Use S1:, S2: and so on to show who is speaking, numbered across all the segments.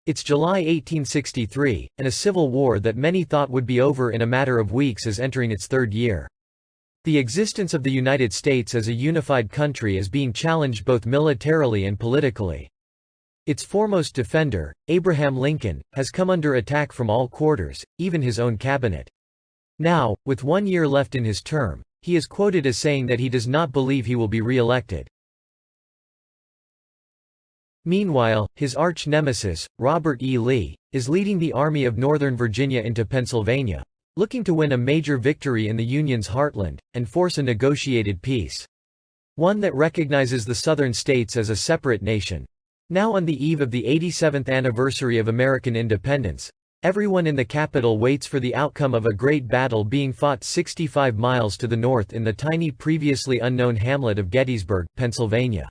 S1: It's July 1863, and a civil war that many thought would be over in a matter of weeks is entering its third year. The existence of the United States as a unified country is being challenged both militarily and politically. Its foremost defender, Abraham Lincoln, has come under attack from all quarters, even his own cabinet. Now, with 1 year left in his term, he is quoted as saying that he does not believe he will be re-elected. Meanwhile, his arch-nemesis, Robert E. Lee, is leading the Army of Northern Virginia into Pennsylvania, looking to win a major victory in the Union's heartland, and force a negotiated peace. One that recognizes the Southern states as a separate nation. Now on the eve of the 87th anniversary of American independence, everyone in the capital waits for the outcome of a great battle being fought 65 miles to the north in the tiny previously unknown hamlet of Gettysburg, Pennsylvania.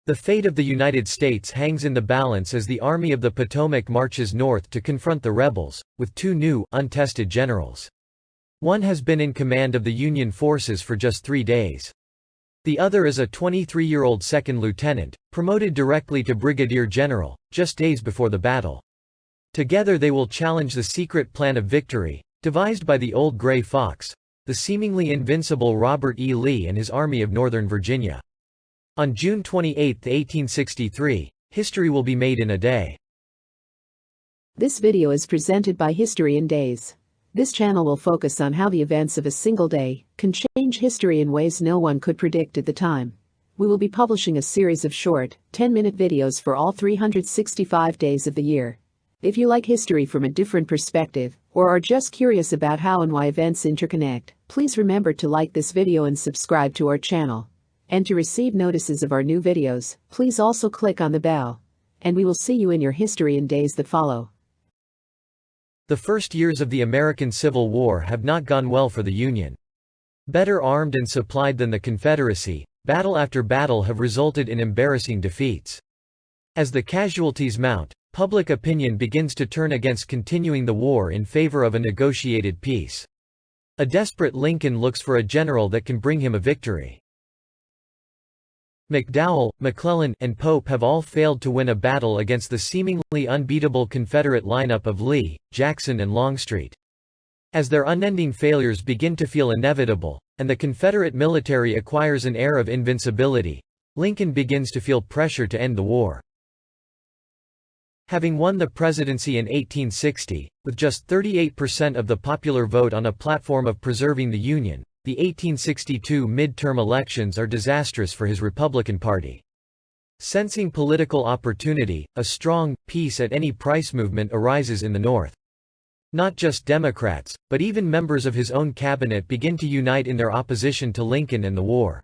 S1: The fate of the United States hangs in the balance as the Army of the Potomac marches north to confront the rebels, with two new, untested generals. One has been in command of the Union forces for just 3 days. The other is a 23-year-old second lieutenant, promoted directly to brigadier general, just days before the battle. Together they will challenge the secret plan of victory, devised by the old gray fox, the seemingly invincible Robert E. Lee and his Army of Northern Virginia. On June 28, 1863, history will be made in a day.
S2: This video is presented by History in Days. This channel will focus on how the events of a single day can change history in ways no one could predict at the time. We will be publishing a series of short, 10-minute videos for all 365 days of the year. If you like history from a different perspective, or are just curious about how and why events interconnect, please remember to like this video and subscribe to our channel. And to receive notices of our new videos, please also click on the bell. And we will see you in your history in days that follow.
S1: The first years of the American Civil War have not gone well for the Union. Better armed and supplied than the Confederacy, battle after battle have resulted in embarrassing defeats. As the casualties mount, public opinion begins to turn against continuing the war in favor of a negotiated peace. A desperate Lincoln looks for a general that can bring him a victory. McDowell, McClellan, and Pope have all failed to win a battle against the seemingly unbeatable Confederate lineup of Lee, Jackson and Longstreet. As their unending failures begin to feel inevitable, and the Confederate military acquires an air of invincibility, Lincoln begins to feel pressure to end the war. Having won the presidency in 1860, with just 38% of the popular vote on a platform of preserving the Union, the 1862 midterm elections are disastrous for his Republican Party. Sensing political opportunity, a strong, peace-at-any-price movement arises in the North. Not just Democrats, but even members of his own cabinet begin to unite in their opposition to Lincoln and the war.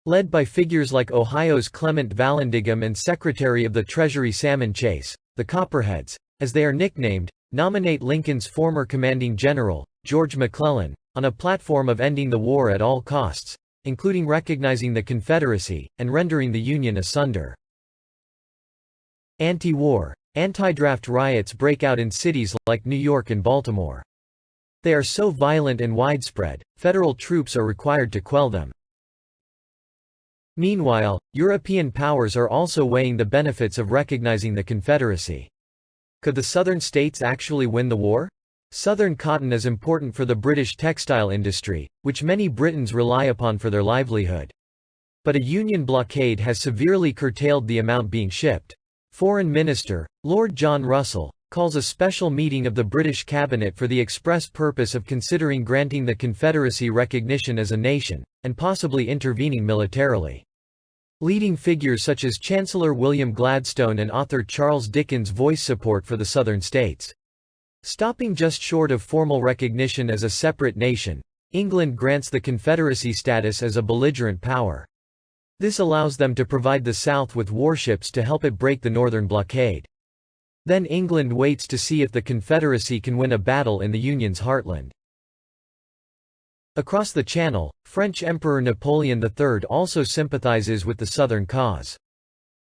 S1: Led by figures like Ohio's Clement Vallandigham and Secretary of the Treasury Salmon Chase, the Copperheads, as they are nicknamed, nominate Lincoln's former commanding general, George McClellan, on a platform of ending the war at all costs, including recognizing the Confederacy, and rendering the Union asunder. Anti-war, anti-draft riots break out in cities like New York and Baltimore. They are so violent and widespread, federal troops are required to quell them. Meanwhile, European powers are also weighing the benefits of recognizing the Confederacy. Could the Southern states actually win the war? Southern cotton is important for the British textile industry, which many Britons rely upon for their livelihood. But a Union blockade has severely curtailed the amount being shipped. Foreign Minister, Lord John Russell, calls a special meeting of the British cabinet for the express purpose of considering granting the Confederacy recognition as a nation, and possibly intervening militarily. Leading figures such as Chancellor William Gladstone and author Charles Dickens voice support for the Southern states. Stopping just short of formal recognition as a separate nation, England grants the Confederacy status as a belligerent power. This allows them to provide the South with warships to help it break the Northern blockade. Then England waits to see if the Confederacy can win a battle in the Union's heartland. Across the Channel, French Emperor Napoleon III also sympathizes with the Southern cause.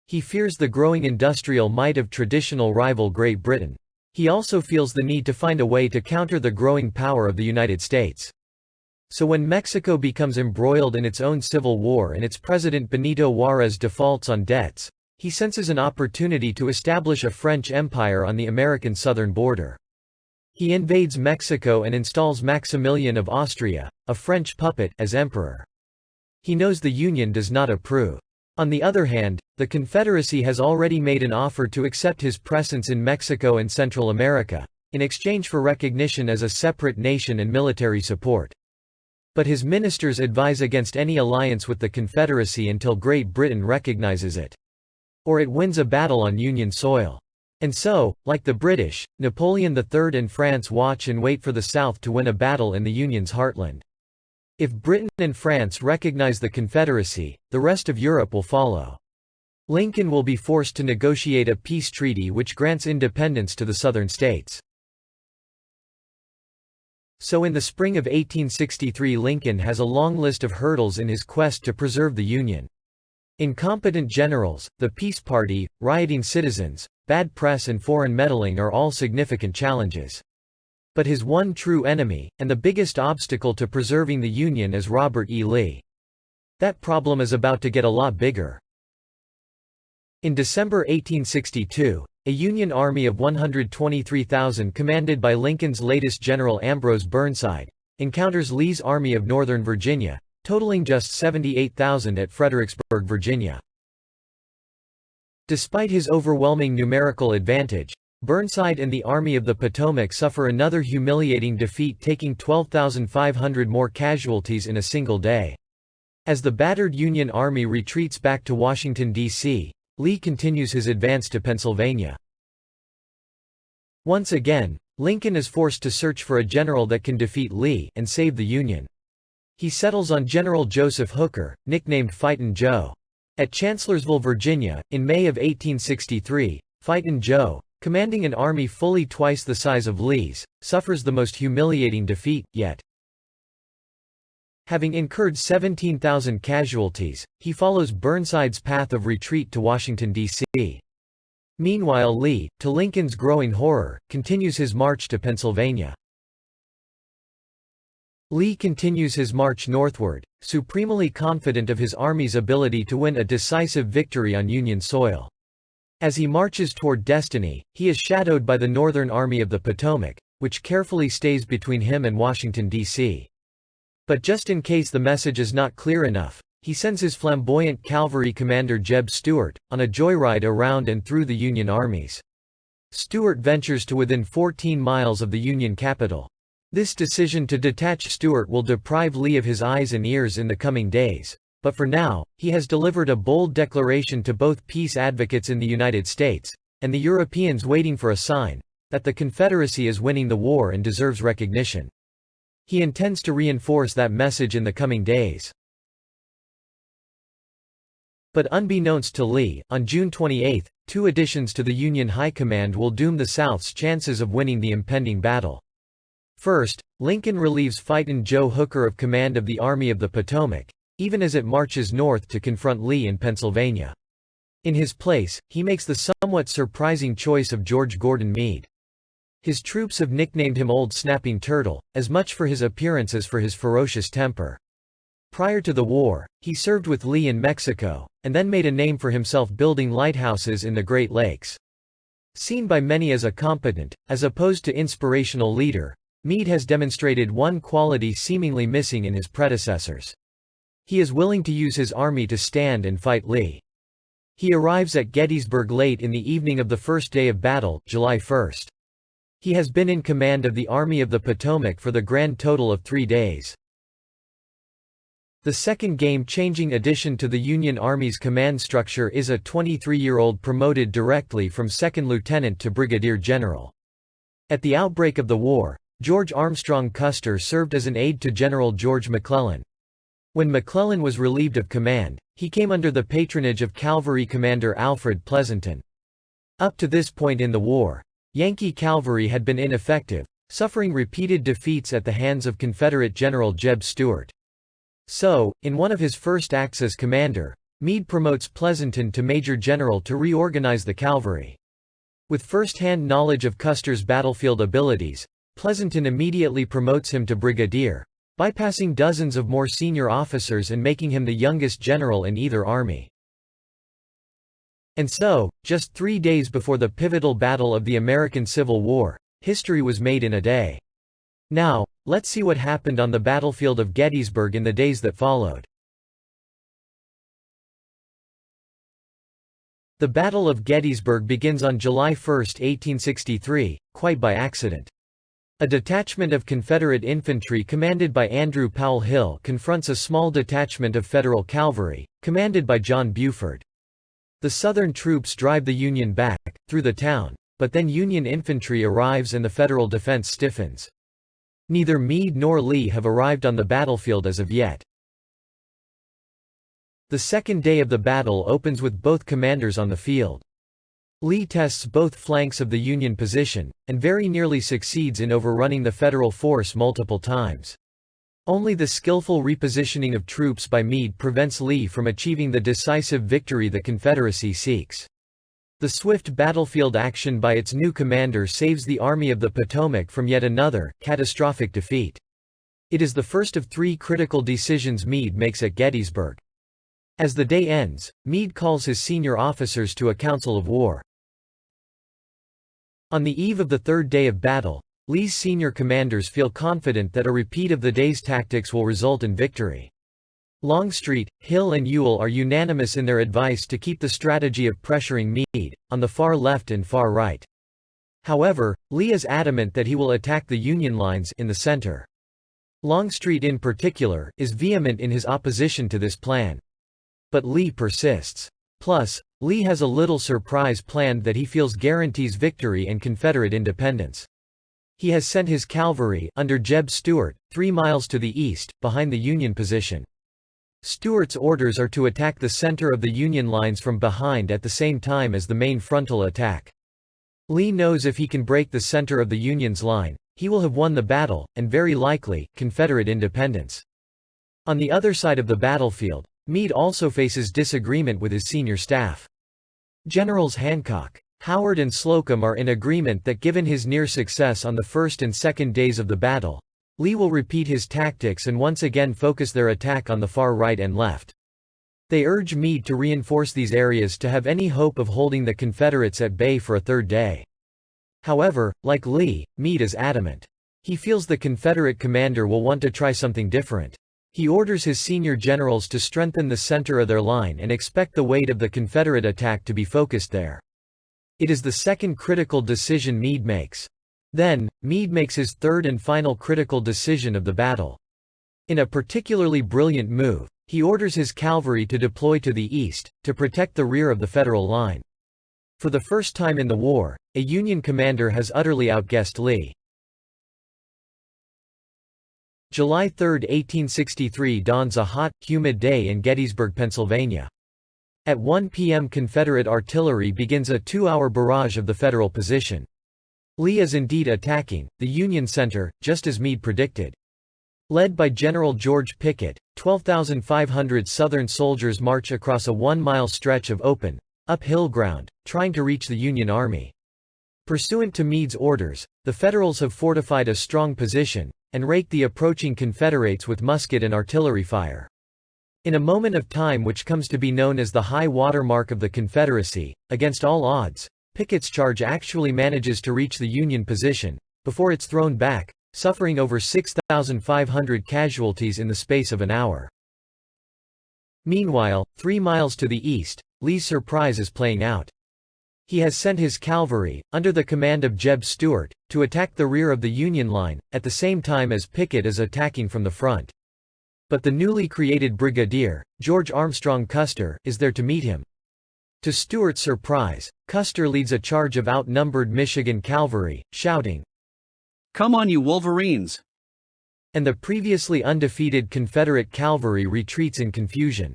S1: He fears the growing industrial might of traditional rival Great Britain. He also feels the need to find a way to counter the growing power of the United States. So when Mexico becomes embroiled in its own civil war and its president Benito Juárez defaults on debts, he senses an opportunity to establish a French empire on the American southern border. He invades Mexico and installs Maximilian of Austria, a French puppet, as emperor. He knows the Union does not approve. On the other hand, the Confederacy has already made an offer to accept his presence in Mexico and Central America, in exchange for recognition as a separate nation and military support. But his ministers advise against any alliance with the Confederacy until Great Britain recognizes it. Or it wins a battle on Union soil. And so, like the British, Napoleon III and France watch and wait for the South to win a battle in the Union's heartland. If Britain and France recognize the Confederacy, the rest of Europe will follow. Lincoln will be forced to negotiate a peace treaty which grants independence to the southern states. So in the spring of 1863, Lincoln has a long list of hurdles in his quest to preserve the Union. Incompetent generals, the peace party, rioting citizens, bad press and foreign meddling are all significant challenges. But his one true enemy, and the biggest obstacle to preserving the Union, is Robert E. Lee. That problem is about to get a lot bigger. In December 1862, a Union army of 123,000 commanded by Lincoln's latest general Ambrose Burnside, encounters Lee's Army of Northern Virginia, totaling just 78,000 at Fredericksburg, Virginia. Despite his overwhelming numerical advantage, Burnside and the Army of the Potomac suffer another humiliating defeat, taking 12,500 more casualties in a single day. As the battered Union Army retreats back to Washington, D.C., Lee continues his advance to Pennsylvania. Once again, Lincoln is forced to search for a general that can defeat Lee and save the Union. He settles on General Joseph Hooker, nicknamed Fightin' Joe. At Chancellorsville, Virginia, in May of 1863, Fightin' Joe, commanding an army fully twice the size of Lee's, suffers the most humiliating defeat yet. Having incurred 17,000 casualties, he follows Burnside's path of retreat to Washington, D.C. Meanwhile, Lee, to Lincoln's growing horror, continues his march to Pennsylvania. Lee continues his march northward, supremely confident of his army's ability to win a decisive victory on Union soil. As he marches toward destiny, he is shadowed by the Northern Army of the Potomac, which carefully stays between him and Washington, D.C. But just in case the message is not clear enough, he sends his flamboyant cavalry commander Jeb Stuart on a joyride around and through the Union armies. Stuart ventures to within 14 miles of the Union capital. This decision to detach Stuart will deprive Lee of his eyes and ears in the coming days, but for now, he has delivered a bold declaration to both peace advocates in the United States, and the Europeans waiting for a sign, that the Confederacy is winning the war and deserves recognition. He intends to reinforce that message in the coming days. But unbeknownst to Lee, on June 28, 2 additions to the Union High Command will doom the South's chances of winning the impending battle. First, Lincoln relieves Fightin' Joe Hooker of command of the Army of the Potomac, even as it marches north to confront Lee in Pennsylvania. In his place, he makes the somewhat surprising choice of George Gordon Meade. His troops have nicknamed him Old Snapping Turtle, as much for his appearance as for his ferocious temper. Prior to the war, he served with Lee in Mexico, and then made a name for himself building lighthouses in the Great Lakes. Seen by many as a competent, as opposed to inspirational leader, Meade has demonstrated one quality seemingly missing in his predecessors. He is willing to use his army to stand and fight Lee. He arrives at Gettysburg late in the evening of the first day of battle, July 1. He has been in command of the Army of the Potomac for the grand total of 3 days. The second game-changing addition to the Union Army's command structure is a 23-year-old promoted directly from second lieutenant to brigadier general. At the outbreak of the war, George Armstrong Custer served as an aide to General George McClellan. When McClellan was relieved of command, he came under the patronage of cavalry commander Alfred Pleasonton. Up to this point in the war, Yankee cavalry had been ineffective, suffering repeated defeats at the hands of Confederate General Jeb Stuart. So, in one of his first acts as commander, Meade promotes Pleasonton to major general to reorganize the cavalry. With first-hand knowledge of Custer's battlefield abilities, Pleasonton immediately promotes him to brigadier, bypassing dozens of more senior officers and making him the youngest general in either army. And so, just 3 days before the pivotal battle of the American Civil War, history was made in a day. Now, let's see what happened on the battlefield of Gettysburg in the days that followed. The Battle of Gettysburg begins on July 1, 1863, quite by accident. A detachment of Confederate infantry commanded by Andrew Powell Hill confronts a small detachment of Federal cavalry, commanded by John Buford. The Southern troops drive the Union back, through the town, but then Union infantry arrives and the Federal defense stiffens. Neither Meade nor Lee have arrived on the battlefield as of yet. The second day of the battle opens with both commanders on the field. Lee tests both flanks of the Union position, and very nearly succeeds in overrunning the Federal force multiple times. Only the skillful repositioning of troops by Meade prevents Lee from achieving the decisive victory the Confederacy seeks. The swift battlefield action by its new commander saves the Army of the Potomac from yet another, catastrophic defeat. It is the first of 3 critical decisions Meade makes at Gettysburg. As the day ends, Meade calls his senior officers to a council of war. On the eve of the third day of battle, Lee's senior commanders feel confident that a repeat of the day's tactics will result in victory. Longstreet, Hill and Ewell are unanimous in their advice to keep the strategy of pressuring Meade, on the far left and far right. However, Lee is adamant that he will attack the Union lines in the center. Longstreet in particular, is vehement in his opposition to this plan. But Lee persists. Plus, Lee has a little surprise planned that he feels guarantees victory and Confederate independence. He has sent his cavalry, under Jeb Stuart, 3 miles to the east, behind the Union position. Stuart's orders are to attack the center of the Union lines from behind at the same time as the main frontal attack. Lee knows if he can break the center of the Union's line, he will have won the battle, and very likely, Confederate independence. On the other side of the battlefield, Meade also faces disagreement with his senior staff. Generals Hancock, Howard and Slocum are in agreement that given his near success on the first and second days of the battle, Lee will repeat his tactics and once again focus their attack on the far right and left. They urge Meade to reinforce these areas to have any hope of holding the Confederates at bay for a third day. However, like Lee, Meade is adamant. He feels the Confederate commander will want to try something different. He orders his senior generals to strengthen the center of their line and expect the weight of the Confederate attack to be focused there. It is the second critical decision Meade makes. Then, Meade makes his third and final critical decision of the battle. In a particularly brilliant move, he orders his cavalry to deploy to the east, to protect the rear of the Federal line. For the first time in the war, a Union commander has utterly outguessed Lee. July 3, 1863 dawns a hot, humid day in Gettysburg, Pennsylvania. At 1 p.m. Confederate artillery begins a 2-hour barrage of the Federal position. Lee is indeed attacking the Union center, just as Meade predicted. Led by General George Pickett, 12,500 Southern soldiers march across a 1-mile stretch of open, uphill ground, trying to reach the Union Army. Pursuant to Meade's orders, the Federals have fortified a strong position, and raked the approaching Confederates with musket and artillery fire. In a moment of time which comes to be known as the high water mark of the Confederacy, against all odds, Pickett's charge actually manages to reach the Union position, before it's thrown back, suffering over 6,500 casualties in the space of an hour. Meanwhile, 3 miles to the east, Lee's surprise is playing out. He has sent his cavalry, under the command of Jeb Stuart, to attack the rear of the Union line, at the same time as Pickett is attacking from the front. But the newly created brigadier, George Armstrong Custer, is there to meet him. To Stuart's surprise, Custer leads a charge of outnumbered Michigan cavalry, shouting,
S3: "Come on, you Wolverines!"
S1: And the previously undefeated Confederate cavalry retreats in confusion.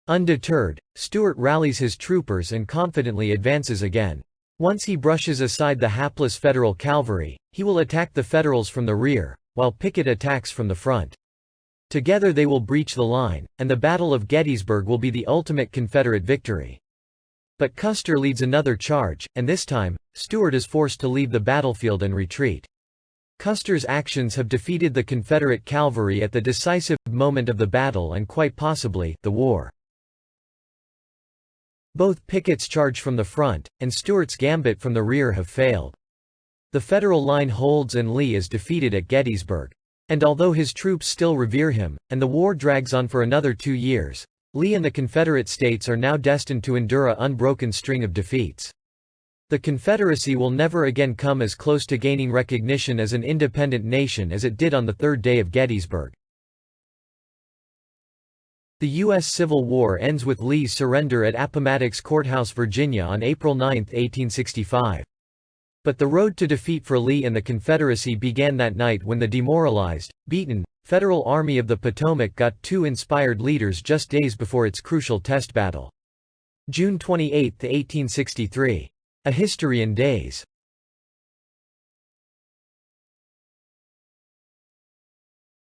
S1: Undeterred, Stuart rallies his troopers and confidently advances again. Once he brushes aside the hapless Federal cavalry, he will attack the Federals from the rear, while Pickett attacks from the front. Together they will breach the line, and the Battle of Gettysburg will be the ultimate Confederate victory. But Custer leads another charge, and this time, Stuart is forced to leave the battlefield and retreat. Custer's actions have defeated the Confederate cavalry at the decisive moment of the battle and quite possibly, the war. Both Pickett's charge from the front, and Stuart's gambit from the rear have failed. The Federal line holds and Lee is defeated at Gettysburg. And although his troops still revere him, and the war drags on for another 2 years, Lee and the Confederate States are now destined to endure an unbroken string of defeats. The Confederacy will never again come as close to gaining recognition as an independent nation as it did on the third day of Gettysburg. The U.S. Civil War ends with Lee's surrender at Appomattox Courthouse, Virginia on April 9, 1865. But the road to defeat for Lee and the Confederacy began that night when the demoralized, beaten, Federal Army of the Potomac got 2 inspired leaders just days before its crucial test battle. June 28, 1863. A History in Days.